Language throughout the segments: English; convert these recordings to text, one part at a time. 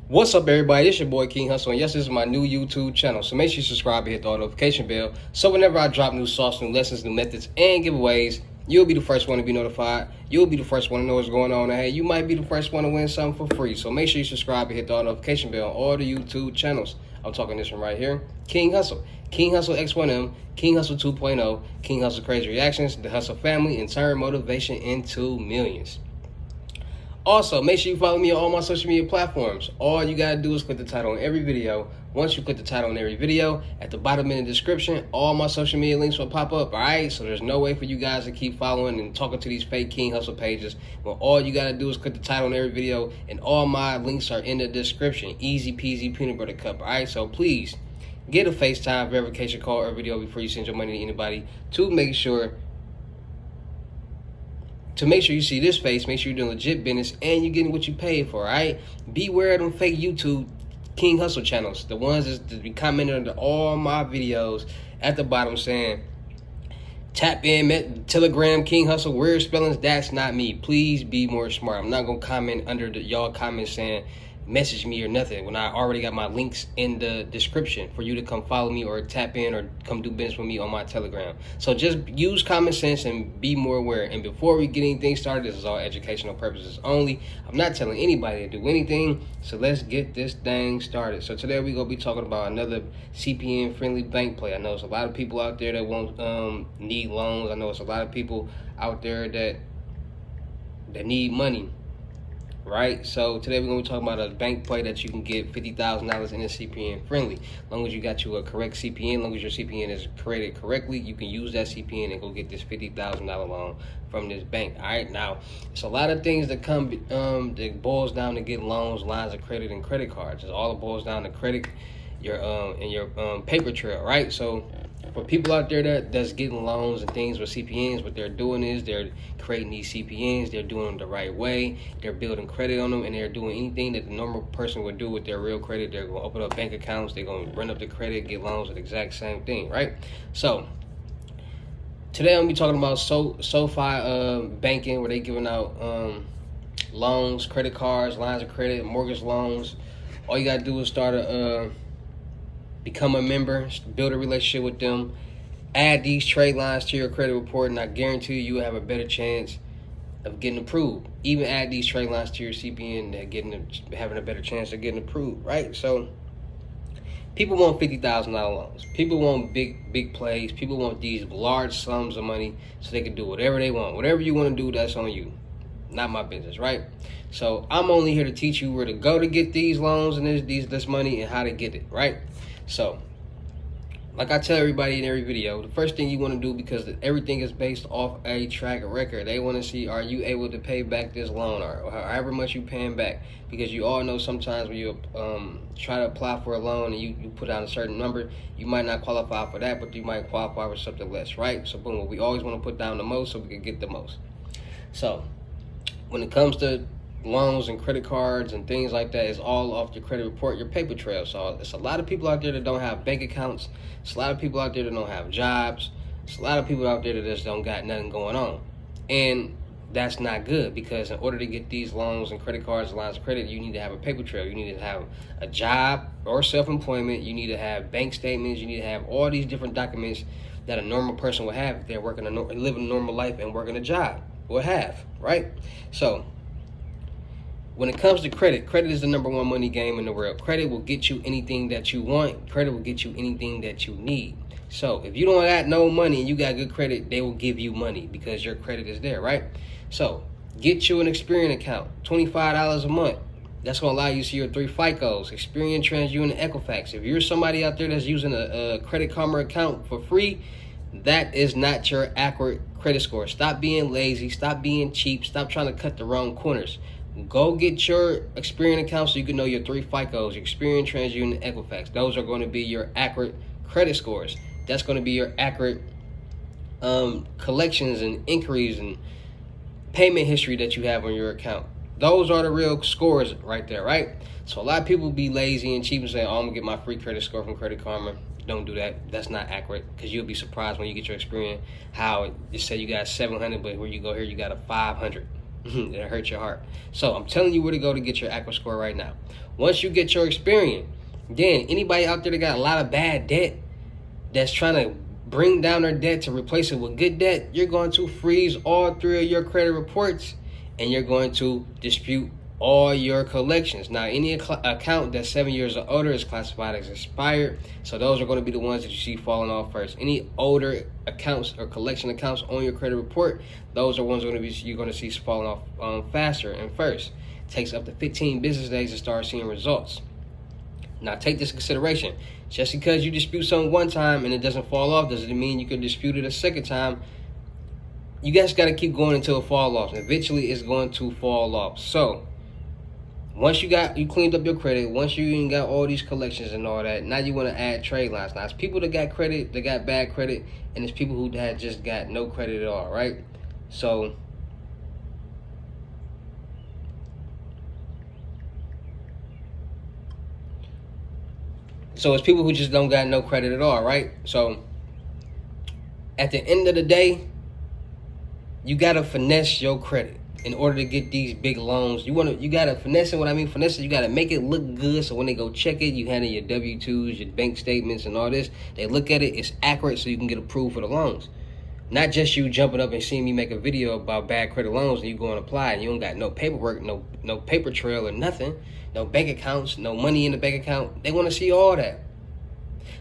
What's up, everybody? It's your boy King Hussle, and yes, this is my new YouTube channel. So make sure you subscribe and hit the notification bell, so whenever I drop new sauce, new lessons, new methods, and giveaways, you'll be the first one to be notified. You'll be the first one to know what's going on. And hey, you might be the first one to win something for free. So make sure you subscribe and hit the notification bell on all the YouTube channels. I'm talking this one right here, King Hussle. King Hussle X1M, King Hussle 2.0, King Hussle Crazy Reactions, the Hussle family, and turn motivation into millions. Also, make sure you follow me on all my social media platforms. All you gotta do is click the title on every video. Once you click the title on every video, at the bottom in the description, all my social media links will pop up, alright? So there's no way for you guys to keep following and talking to these fake King Hussle pages. Well, all you gotta do is click the title on every video, and all my links are in the description. Easy peasy peanut butter cup, alright? So please, get a FaceTime verification call or video before you send your money to anybody to make sure you see this face, make sure you're doing legit business and you're getting what you paid for, all right? Beware of them fake YouTube King Hussle channels, the ones that be commenting under all my videos at the bottom saying, tap in, Telegram, King Hussle, weird spellings, that's not me. Please be more smart. I'm not going to comment under y'all comments saying, message me or nothing when I already got my links in the description for you to come follow me or tap in or come do business with me on my Telegram. So just use common sense and be more aware. And before we get anything started, this is all educational purposes only. I'm not telling anybody to do anything, so let's get this thing started. So today we're gonna be talking about another CPN friendly bank play. I know there's a lot of people out there that won't need loans. I know it's a lot of people out there that need money. Right, so today we're going to be talking about a bank play that you can get $50,000 in a CPN friendly. As long as you got you a correct CPN, as long as your CPN is created correctly, you can use that CPN and go get this $50,000 loan from this bank. All right, now it's a lot of things that come that boils down to getting loans, lines of credit, and credit cards. It all boils down to credit, your paper trail, right? So for people out there that's getting loans and things with CPNs, what they're doing is they're creating these CPNs, they're doing them the right way, they're building credit on them, and they're doing anything that the normal person would do with their real credit. They're going to open up bank accounts, they're going to run up the credit, get loans with the exact same thing, right? So today I'm going to be talking about SoFi banking, where they giving out loans, credit cards, lines of credit, mortgage loans. All you got to do is become a member, build a relationship with them, add these trade lines to your credit report, and I guarantee you will have a better chance of getting approved. Even add these trade lines to your CPN, having a better chance of getting approved, right? So people want $50,000 loans. People want big plays. People want these large sums of money so they can do whatever they want. Whatever you want to do, that's on you. Not my business, right? So I'm only here to teach you where to go to get these loans and this money and how to get it, right? So, like I tell everybody in every video, the first thing you want to do, because everything is based off a track record, they want to see, are you able to pay back this loan or however much you paying back? Because you all know sometimes when you try to apply for a loan and you put out a certain number, you might not qualify for that, but you might qualify for something less, right? So boom, we always want to put down the most so we can get the most. So when it comes to loans and credit cards and things like that, is all off your credit report, your paper trail. So it's a lot of people out there that don't have bank accounts. It's a lot of people out there that don't have jobs. It's a lot of people out there that just don't got nothing going on. And that's not good, because in order to get these loans and credit cards and lines of credit, you need to have a paper trail. You need to have a job or self-employment. You need to have bank statements. You need to have all these different documents that a normal person would have if they're living a normal life and working a job would have, right? So when it comes to credit is the number one money game in the world. Credit will get you anything that you want. Credit will get you anything that you need. So if you don't got no money and you got good credit, they will give you money because your credit is there, right? So get you an Experian account, $25 a month. That's going to allow you to see your 3 FICOs. Experian, TransUnion, and Equifax. If you're somebody out there that's using a Credit Karma account for free, that is not your accurate credit score. Stop being lazy. Stop being cheap. Stop trying to cut the wrong corners. Go get your Experian account so you can know your 3 FICOs, your Experian, TransUnion, and Equifax. Those are going to be your accurate credit scores. That's going to be your accurate collections and inquiries and payment history that you have on your account. Those are the real scores right there, right? So a lot of people be lazy and cheap and say, oh, I'm going to get my free credit score from Credit Karma. Don't do that. That's not accurate, because you'll be surprised when you get your Experian how it say you got 700, but where you go here, you got a 500. It'll hurt your heart. So I'm telling you where to go to get your Aqua score right now. Once you get your Experian, then anybody out there that got a lot of bad debt that's trying to bring down their debt to replace it with good debt, you're going to freeze all 3 of your credit reports, and you're going to dispute all your collections. Now, any account that's 7 years or older is classified as expired, so those are going to be the ones that you see falling off first. Any older accounts or collection accounts on your credit report, those are ones you're going to see falling off faster and first. It takes up to 15 business days to start seeing results. Now, take this in consideration. Just because you dispute something one time and it doesn't fall off, doesn't mean you can dispute it a second time. You guys got to keep going until it falls off. Eventually, it's going to fall off. So, once you cleaned up your credit, once you even got all these collections and all that, now you want to add trade lines. Now, it's people that got credit, that got bad credit, and it's people who had just got no credit at all, right? So it's people who just don't got no credit at all, right? So at the end of the day, you gotta finesse your credit in order to get these big loans. You gotta finesse it. What I mean finesse it, you gotta make it look good, so when they go check it, you handle your W-2s, your bank statements, and all this. They look at it, it's accurate, so you can get approved for the loans. Not just you jumping up and seeing me make a video about bad credit loans and you go and apply and you don't got no paperwork, no paper trail or nothing, no bank accounts, no money in the bank account. They want to see all that.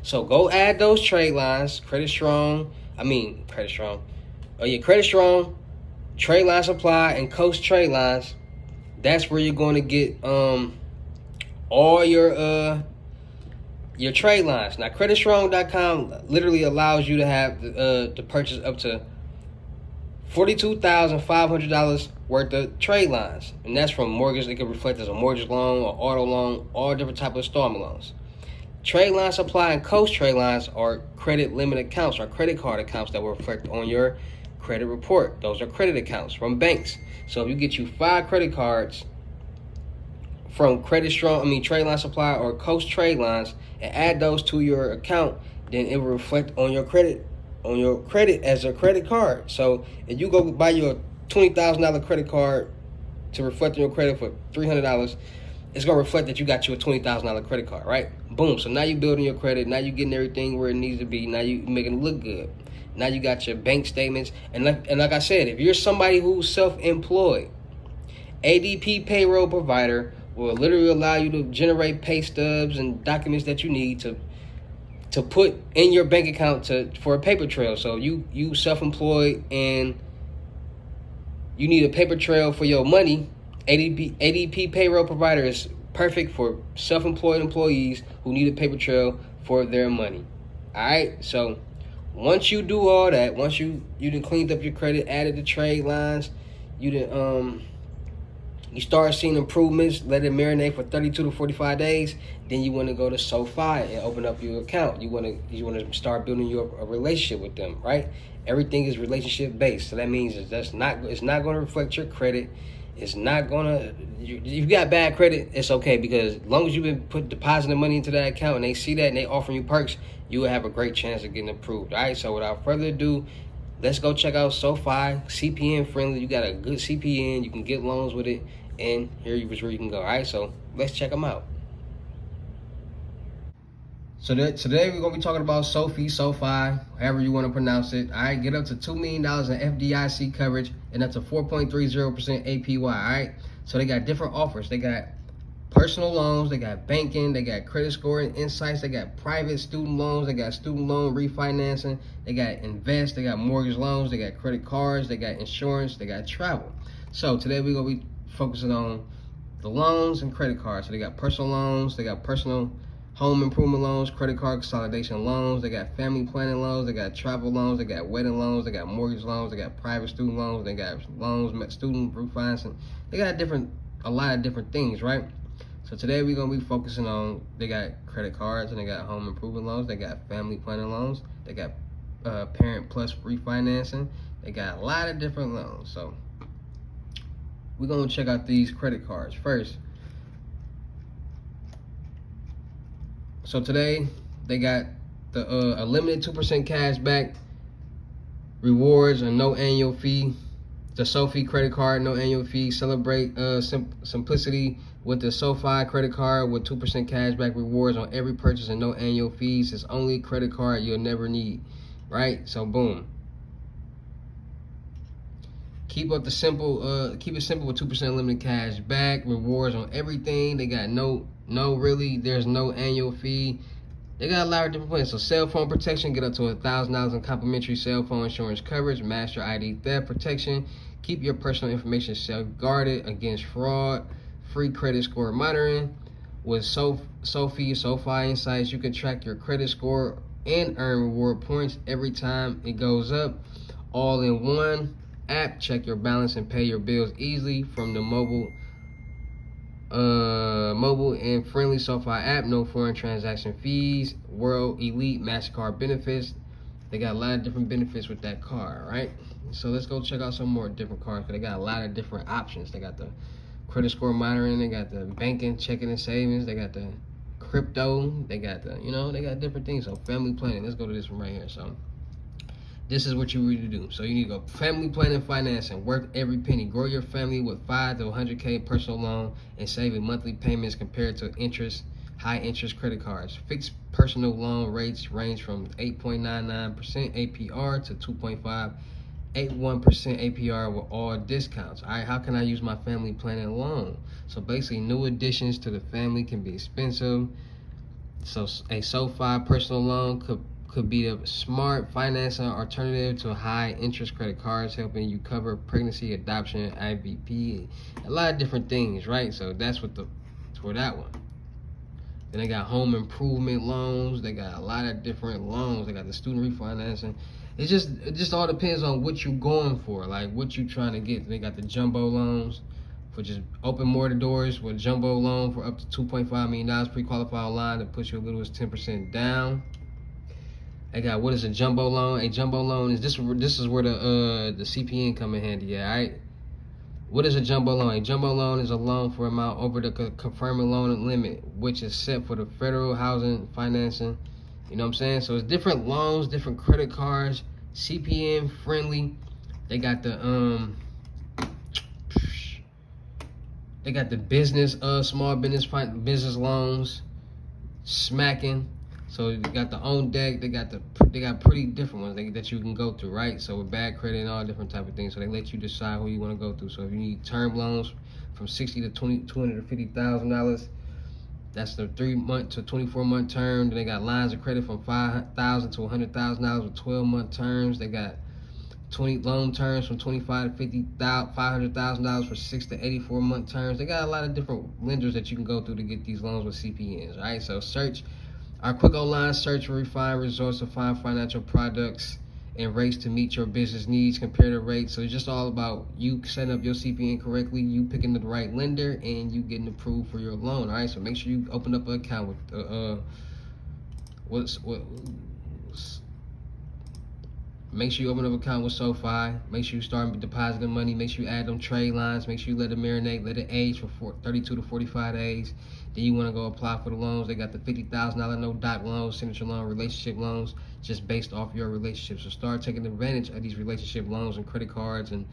So go add those trade lines, Credit Strong, Trade Line Supply, and Coast Trade Lines. That's where you're going to get all your trade lines. Now, creditstrong.com literally allows you to have to purchase up to $42,500 worth of trade lines, and that's from mortgage. It can reflect as a mortgage loan or auto loan, all different type of installment loans. Trade Line Supply and Coast Trade Lines are credit limit accounts or credit card accounts that will reflect on your credit report. Those are credit accounts from banks. So if you get you 5 credit cards from Trade Line Supply or Coast Trade Lines and add those to your account, then it will reflect on your credit as a credit card. So if you go buy your $20,000 credit card to reflect on your credit for $300, it's gonna reflect that you got you a $20,000 credit card, right? Boom. So now you're building your credit. Now you're getting everything where it needs to be. Now you're making it look good. Now you got your bank statements. And like I said, if you're somebody who's self-employed, ADP payroll provider will literally allow you to generate pay stubs and documents that you need to put in your bank account for a paper trail. So you self-employed and you need a paper trail for your money. ADP payroll provider is perfect for self-employed employees who need a paper trail for their money. All right, so once you do all that, once you done cleaned up your credit, added the trade lines, you start seeing improvements, let it marinate for 32 to 45 days, then you want to go to SoFi and open up your account. You want to start building a relationship with them, right? Everything is relationship based, so that means it's not going to reflect your credit. It's not gonna. You got bad credit, it's okay, because as long as you've been depositing money into that account and they see that and they offering you perks, you will have a great chance of getting approved. All right. So without further ado, let's go check out SoFi. CPN friendly. You got a good CPN. You can get loans with it, and here's where you can go. All right. So let's check them out. So today we're gonna be talking about SoFi, however you want to pronounce it. All right, get up to $2 million in FDIC coverage and up to 4.30% APY. All right, so they got different offers. They got personal loans, they got banking, they got credit scoring insights, they got private student loans, they got student loan refinancing, they got invest, they got mortgage loans, they got credit cards, they got insurance, they got travel. So today we're gonna be focusing on the loans and credit cards. So they got personal loans, they got personal home improvement loans, credit card consolidation loans, they got family planning loans, they got travel loans, they got wedding loans, they got mortgage loans, they got private student loans, they got loans, student refinancing. They got a lot of different things, right? So today we're gonna be focusing on, they got credit cards and they got home improvement loans, they got family planning loans, they got parent plus refinancing, they got a lot of different loans. So we're gonna check out these credit cards first. So today they got the a limited 2% cash back, rewards, and no annual fee. the SoFi credit card, no annual fee. Celebrate simplicity with the SoFi credit card with 2% cashback rewards on every purchase and no annual fees. It's only a credit card you'll never need, right? So boom. Keep it simple with 2% limited cash back, rewards on everything. They got there's no annual fee. They got a lot of different plans. So cell phone protection, get up to $1,000 in complimentary cell phone insurance coverage, master ID theft protection, keep your personal information safeguarded against fraud, free credit score monitoring. With SoFi Insights, you can track your credit score and earn reward points every time it goes up, all in one app. Check your balance and pay your bills easily from the mobile and friendly SoFi app. No foreign transaction fees, world elite MasterCard benefits. They got a lot of different benefits with that card, right? So let's go check out some more different cards, because they got a lot of different options. They got the credit score monitoring, they got the banking, checking and savings, they got the crypto, they got they got different things. So family planning, let's go to this one right here. So this is what you need to do. So you need to go family planning, financing, work every penny. Grow your family with 5 to 100K personal loan and saving monthly payments compared to high interest credit cards. Fixed personal loan rates range from 8.99% APR to 2.581% APR with all discounts. All right, how can I use my family planning loan? So basically, new additions to the family can be expensive. So a SoFi personal loan could be a smart financing alternative to high interest credit cards, helping you cover pregnancy, adoption, IVP, a lot of different things, right? So that's for that one. Then they got home improvement loans. They got a lot of different loans. They got the student refinancing. It just all depends on what you're going for, like what you're trying to get. They got the jumbo loans for just open more the doors with a jumbo loan for up to $2.5 million pre-qualified online that puts you as little as 10% down. I got, what is a jumbo loan? A jumbo loan is this is where the CPN come in handy, yeah, all right? What is a jumbo loan? A jumbo loan is a loan for amount over the confirming loan limit, which is set for the federal housing financing. You know what I'm saying? So it's different loans, different credit cards, CPN friendly. They got the business small business loans, smacking. So you got the on deck. They got pretty different ones that you can go through, right? So with bad credit and all different type of things. So they let you decide who you want to go through. So if you need term loans from $60,000 to $250,000, that's the 3-month to 24-month term. Then they got lines of credit from $5,000 to $100,000 with 12-month terms. They got 20 loan terms from $25,000 to $500,000 for 6 to 84-month terms. They got a lot of different lenders that you can go through to get these loans with CPNs. All right, so search our quick online search for refined resource to find financial products and rates to meet your business needs. Compare the rates. So it's just all about you setting up your CPN correctly, you picking the right lender, and you getting approved for your loan. All right, so make sure you open up an account with make sure you open up an account with SoFi. Make sure you start depositing money. Make sure you add them trade lines. Make sure you let it marinate, let it age for 32 to 45 days. Then you want to go apply for the loans. They got the $50,000 no doc loans, signature loan, relationship loans, just based off your relationship. So start taking advantage of these relationship loans and credit cards and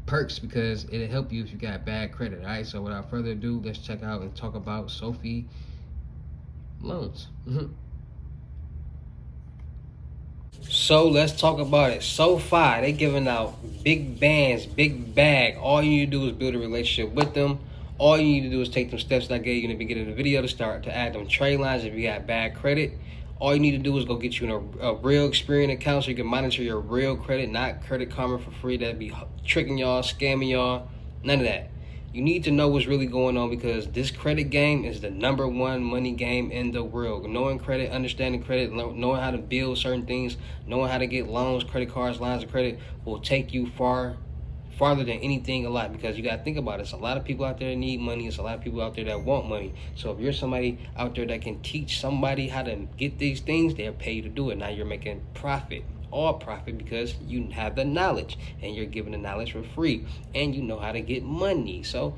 perks, because it'll help you if you got bad credit. All right, so without further ado, let's check out and talk about SoFi loans. So let's talk about it. SoFi, they giving out big bands, big bag. All you need to do is build a relationship with them. All you need to do is take them steps that I gave you in the beginning of the video to start to add them trade lines if you got bad credit. All you need to do is go get you in a real Experian account so you can monitor your real credit, not Credit Karma for free. That'd be tricking y'all, scamming y'all, none of that. You need to know what's really going on, because this credit game is the #1 money game in the world. Knowing credit, understanding credit, knowing how to build certain things, knowing how to get loans, credit cards, lines of credit will take you farther than anything in life, because you got to think about it. It's a lot of people out there that need money. It's a lot of people out there that want money. So if you're somebody out there that can teach somebody how to get these things, they'll pay you to do it. Now you're making profit. All profit, because you have the knowledge and you're giving the knowledge for free and you know how to get money. So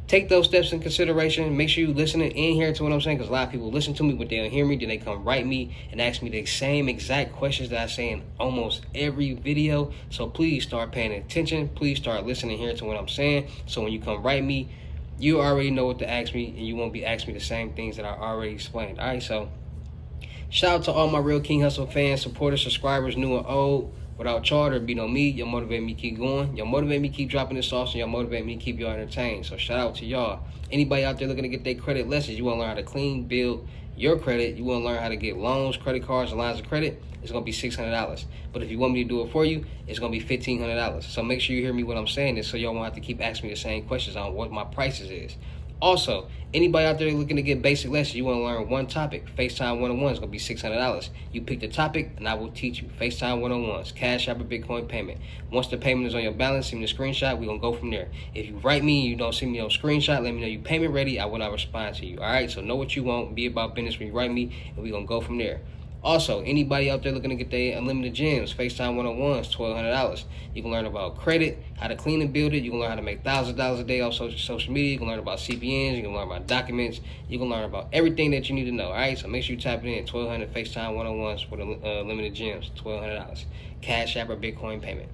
Take those steps in consideration. Make sure you listening and hearing to what I'm saying, because a lot of people listen to me, but they don't hear me. Then they come write me and ask me the same exact questions that I say in almost every video. So please start paying attention. Please start listening and hearing to what I'm saying. So when you come write me, you already know what to ask me, and you won't be asking me the same things that I already explained. All right, so shout out to all my real King Hussle fans, supporters, subscribers, new and old. Without y'all, there'd be no me. Y'all motivate me to keep going. Y'all motivate me to keep dropping this sauce, and y'all motivate me to keep y'all entertained. So shout out to y'all. Anybody out there looking to get their credit lessons, you want to learn how to clean, build your credit. You want to learn how to get loans, credit cards, and lines of credit. It's going to be $600. But if you want me to do it for you, it's going to be $1,500. So make sure you hear me what I'm saying is so y'all won't have to keep asking me the same questions on what my prices is. Also, anybody out there looking to get basic lessons, you want to learn one topic, FaceTime 101 is going to be $600. You pick the topic, and I will teach you. FaceTime 101s, Cash App or Bitcoin payment. Once the payment is on your balance, send me the screenshot, we're going to go from there. If you write me and you don't send me no screenshot, let me know you payment ready, I will not respond to you. All right, so know what you want, be about business when you write me, and we're going to go from there. Also, anybody out there looking to get their unlimited gems, FaceTime 101s, $1,200. You can learn about credit, how to clean and build it. You can learn how to make $1,000 a day off social media. You can learn about CPNs. You can learn about documents. You can learn about everything that you need to know. All right, so make sure you tap it in. 1,200 FaceTime 101s for the unlimited gems, $1,200. Cash App or Bitcoin payment.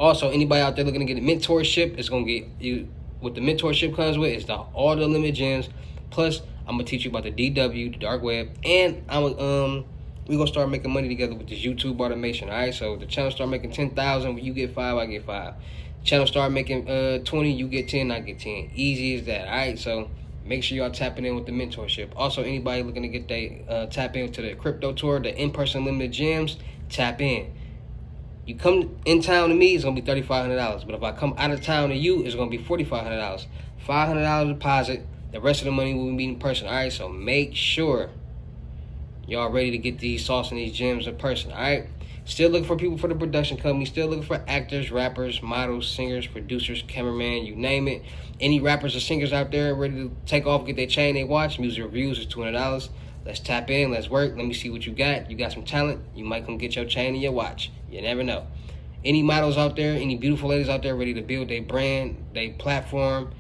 Also, anybody out there looking to get a mentorship, it's going to get you. What the mentorship comes with is all the unlimited gems, plus I'm gonna teach you about the DW, the dark web, and we're gonna start making money together with this YouTube automation. All right, so the channel start making 10,000, when you get 5, I get 5. Channel start making 20, you get 10, I get 10. Easy as that. All right, so make sure y'all tapping in with the mentorship. Also, anybody looking to get they tap into the crypto tour, the in-person limited gems, tap in. You come in town to me, it's gonna be $3,500. But if I come out of town to you, it's gonna be $4,500. $500 deposit. The rest of the money will be in person. All right, so make sure y'all ready to get these sauce and these gems in person. All right, still looking for people for the production company. Still looking for actors, rappers, models, singers, producers, cameraman, you name it. Any rappers or singers out there ready to take off, get their chain, they watch. Music reviews is $200. Let's tap in. Let's work. Let me see what you got. You got some talent. You might come get your chain and your watch. You never know. Any models out there, any beautiful ladies out there ready to build their brand, their platform,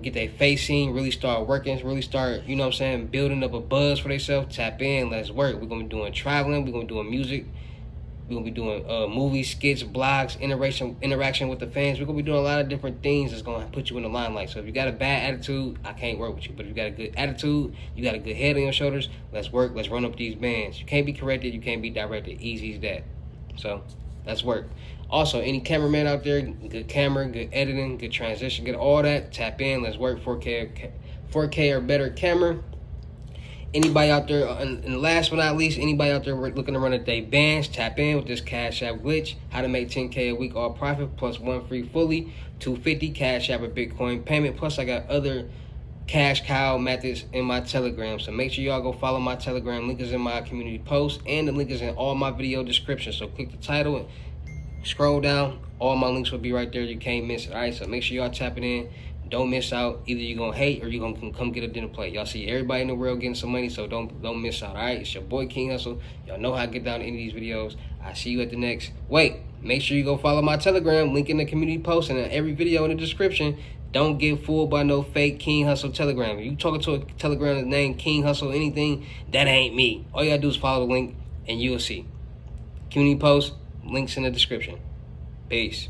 get their face seen, really start working, really start, you know what I'm saying, building up a buzz for themselves, tap in, let's work. We're going to be doing traveling, we're going to be doing music, we're going to be doing movies, skits, blogs, interaction with the fans. We're going to be doing a lot of different things that's going to put you in the limelight. So if you got a bad attitude, I can't work with you. But if you got a good attitude, you got a good head on your shoulders, let's work, let's run up these bands. You can't be corrected, you can't be directed. Easy as that. So let's work. Also, any cameraman out there, good camera, good editing, good transition, get all that, tap in, let's work. 4K or better camera. Anybody out there, and last but not least, anybody out there looking to run a day bands, tap in with this Cash App glitch. How to make $10K a week all profit, plus 1 free fully, $250 Cash App or Bitcoin payment. Plus I got other cash cow methods in my Telegram. So make sure y'all go follow my Telegram. Link is in my community post, and the link is in all my video descriptions. So click the title and scroll down, all my links will be right there. You can't miss it. All right, so make sure y'all tapping in. Don't miss out. Either you're gonna hate or you're gonna come get a dinner plate. Y'all see everybody in the world getting some money, so don't miss out. All right, it's your boy King Hussle. Y'all know how to get down to any of these videos. I see you at the next. Wait, make sure you go follow my Telegram. Link in the community post and in every video in the description. Don't get fooled by no fake King Hussle Telegram. If you talking to a Telegram named King Hussle anything, that ain't me. All you gotta do is follow the link and you'll see. Community post, links in the description. Peace.